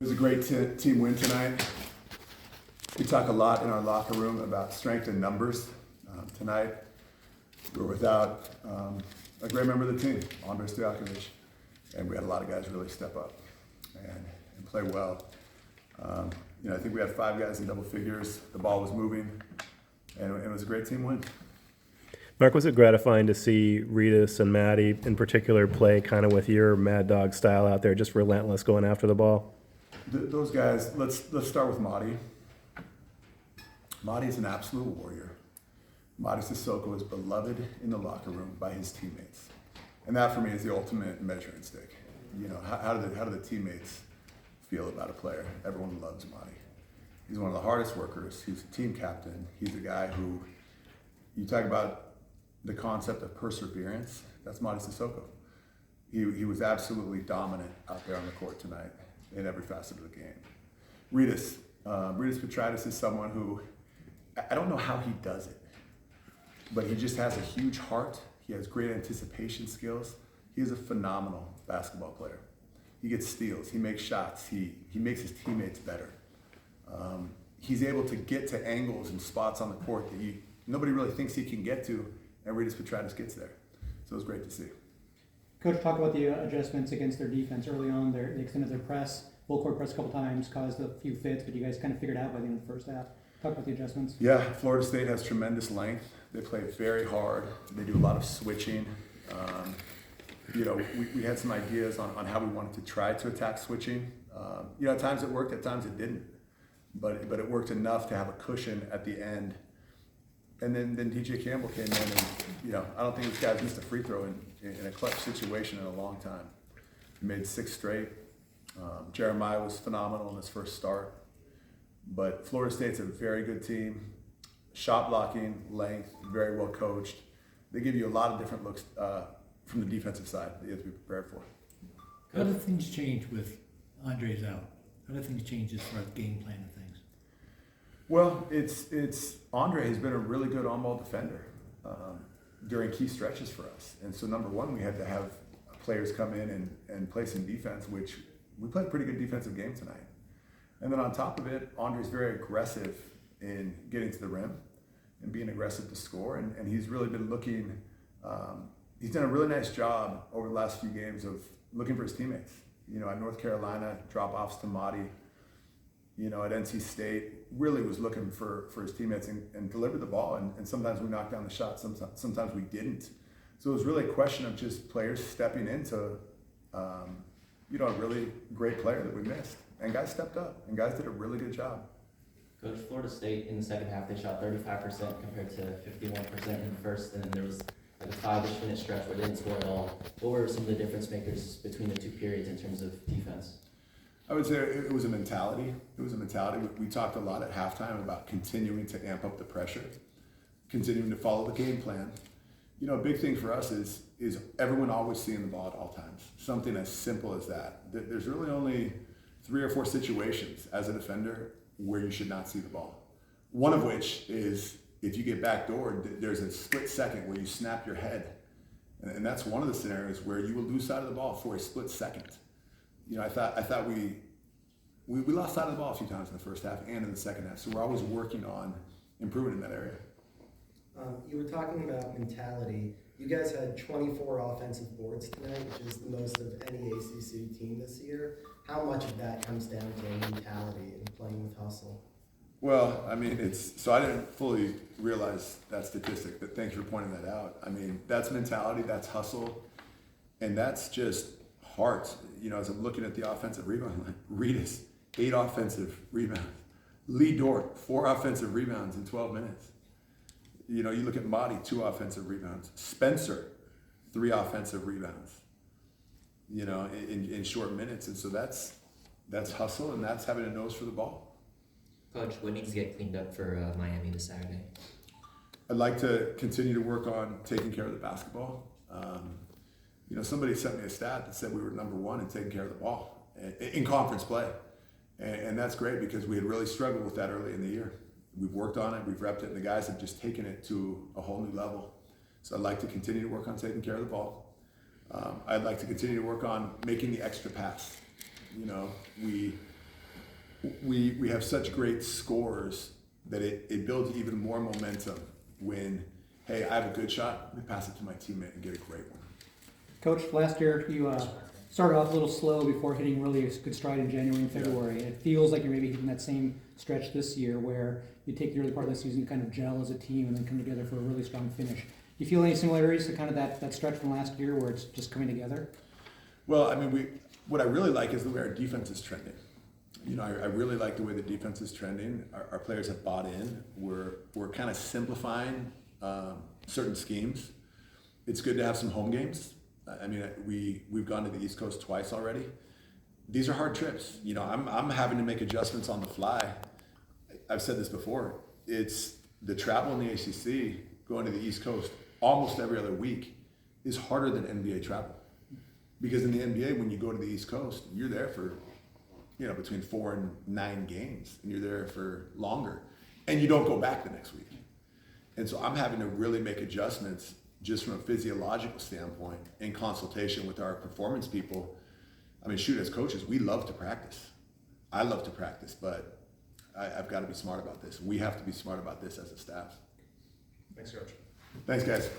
It was a great team win tonight. We talk a lot in our locker room about strength in numbers. Tonight, we were without a great member of the team, Andrej Stojakovic, and we had a lot of guys really step up and play well. I think we had 5 guys in double figures. The ball was moving, and it was a great team win. Mark, was it gratifying to see Ritas and Maddie in particular play kind of with your Mad Dog style out there, just relentless going after the ball? Those guys, let's start with Madi. Madi's an absolute warrior. Madi Sissoko is beloved in the locker room by his teammates. And that for me is the ultimate measuring stick. How do the teammates feel about a player? Everyone loves Madi. He's one of the hardest workers. He's a team captain. He's a guy who, you talk about the concept of perseverance, that's Madi Sissoko. He was absolutely dominant out there on the court tonight in every facet of the game. Ritas Petrides is someone who, I don't know how he does it, but he just has a huge heart. He has great anticipation skills. He is a phenomenal basketball player. He gets steals, he makes shots, he makes his teammates better. He's able to get to angles and spots on the court that nobody really thinks he can get to, and Ritas Petrides gets there. So it was great to see. Coach, talk about the adjustments against their defense early on. They extended their press, full court press a couple times, caused a few fits, but you guys kind of figured it out by the end of the first half. Talk about the adjustments. Yeah, Florida State has tremendous length. They play very hard. They do a lot of switching. We had some ideas on how we wanted to try to attack switching. At times it worked, at times it didn't. But it worked enough to have a cushion at the end. And then DJ Campbell came in and, I don't think this guy's missed a free throw in a clutch situation in a long time. He made 6 straight. Jeremiah was phenomenal in his first start. But Florida State's a very good team. Shot blocking, length, very well coached. They give you a lot of different looks from the defensive side that you have to be prepared for. How do things change with Andre's out? How do things change as far as game plan and things? Well, Andre has been a really good on-ball defender during key stretches for us. And so number one, we had to have players come in and play some defense, which we played a pretty good defensive game tonight. And then on top of it, Andre's very aggressive in getting to the rim and being aggressive to score. And he's really been looking, he's done a really nice job over the last few games of looking for his teammates. At North Carolina, drop-offs to Madi. At NC State, really was looking for his teammates and delivered the ball. And sometimes we knocked down the shot, sometimes we didn't. So it was really a question of just players stepping into, a really great player that we missed. And guys stepped up, and guys did a really good job. Coach, Florida State in the second half, they shot 35% compared to 51% in the first, and then there was like a 5-ish minute stretch where they didn't score at all. What were some of the difference makers between the 2 periods in terms of defense? I would say it was a mentality. We talked a lot at halftime about continuing to amp up the pressure, continuing to follow the game plan. A big thing for us is everyone always seeing the ball at all times. Something as simple as that. There's really only 3 or 4 situations as a defender where you should not see the ball. One of which is if you get backdoored, there's a split second where you snap your head. And that's one of the scenarios where you will lose sight of the ball for a split second. I thought we lost sight of the ball a few times in the first half and in the second half. So we're always working on improving in that area. You were talking about mentality. You guys had 24 offensive boards tonight, which is the most of any ACC team this year. How much of that comes down to mentality and playing with hustle? Well, I didn't fully realize that statistic, but thanks for pointing that out. That's mentality, that's hustle, and that's just heart. As I'm looking at the offensive rebound line, Ritas, 8 offensive rebounds. Lee Dort, 4 offensive rebounds in 12 minutes. You look at Madi, 2 offensive rebounds. Spencer, 3 offensive rebounds. In short minutes, and so that's hustle, and that's having a nose for the ball. Coach, what needs to get cleaned up for Miami this Saturday? I'd like to continue to work on taking care of the basketball. Somebody sent me a stat that said we were number 1 in taking care of the ball in conference play. And that's great because we had really struggled with that early in the year. We've worked on it, we've repped it, and the guys have just taken it to a whole new level. So I'd like to continue to work on taking care of the ball. I'd like to continue to work on making the extra pass. We we have such great scores that it builds even more momentum when, hey, I have a good shot, let me pass it to my teammate and get a great one. Coach, last year you started off a little slow before hitting really a good stride in January and February. It feels like you're maybe hitting that same stretch this year where you take the early part of the season to kind of gel as a team and then come together for a really strong finish. Do you feel any similarities to kind of that stretch from last year where it's just coming together? Well, I mean, what I really like is the way our defense is trending. You know, I really like the way the defense is trending. Our players have bought in. We're kind of simplifying certain schemes. It's good to have some home games. I mean, we've gone to the East Coast twice already. These are hard trips. You know, I'm having to make adjustments on the fly. I've said this before. It's the travel in the ACC, going to the East Coast almost every other week is harder than NBA travel. Because in the NBA, when you go to the East Coast, you're there for, you know, between 4 and 9 games, and you're there for longer, and you don't go back the next week. And so I'm having to really make adjustments just from a physiological standpoint in consultation with our performance people. I mean, shoot, as coaches, we love to practice. I love to practice, but I've got to be smart about this. We have to be smart about this as a staff. Thanks, Coach. Thanks, guys.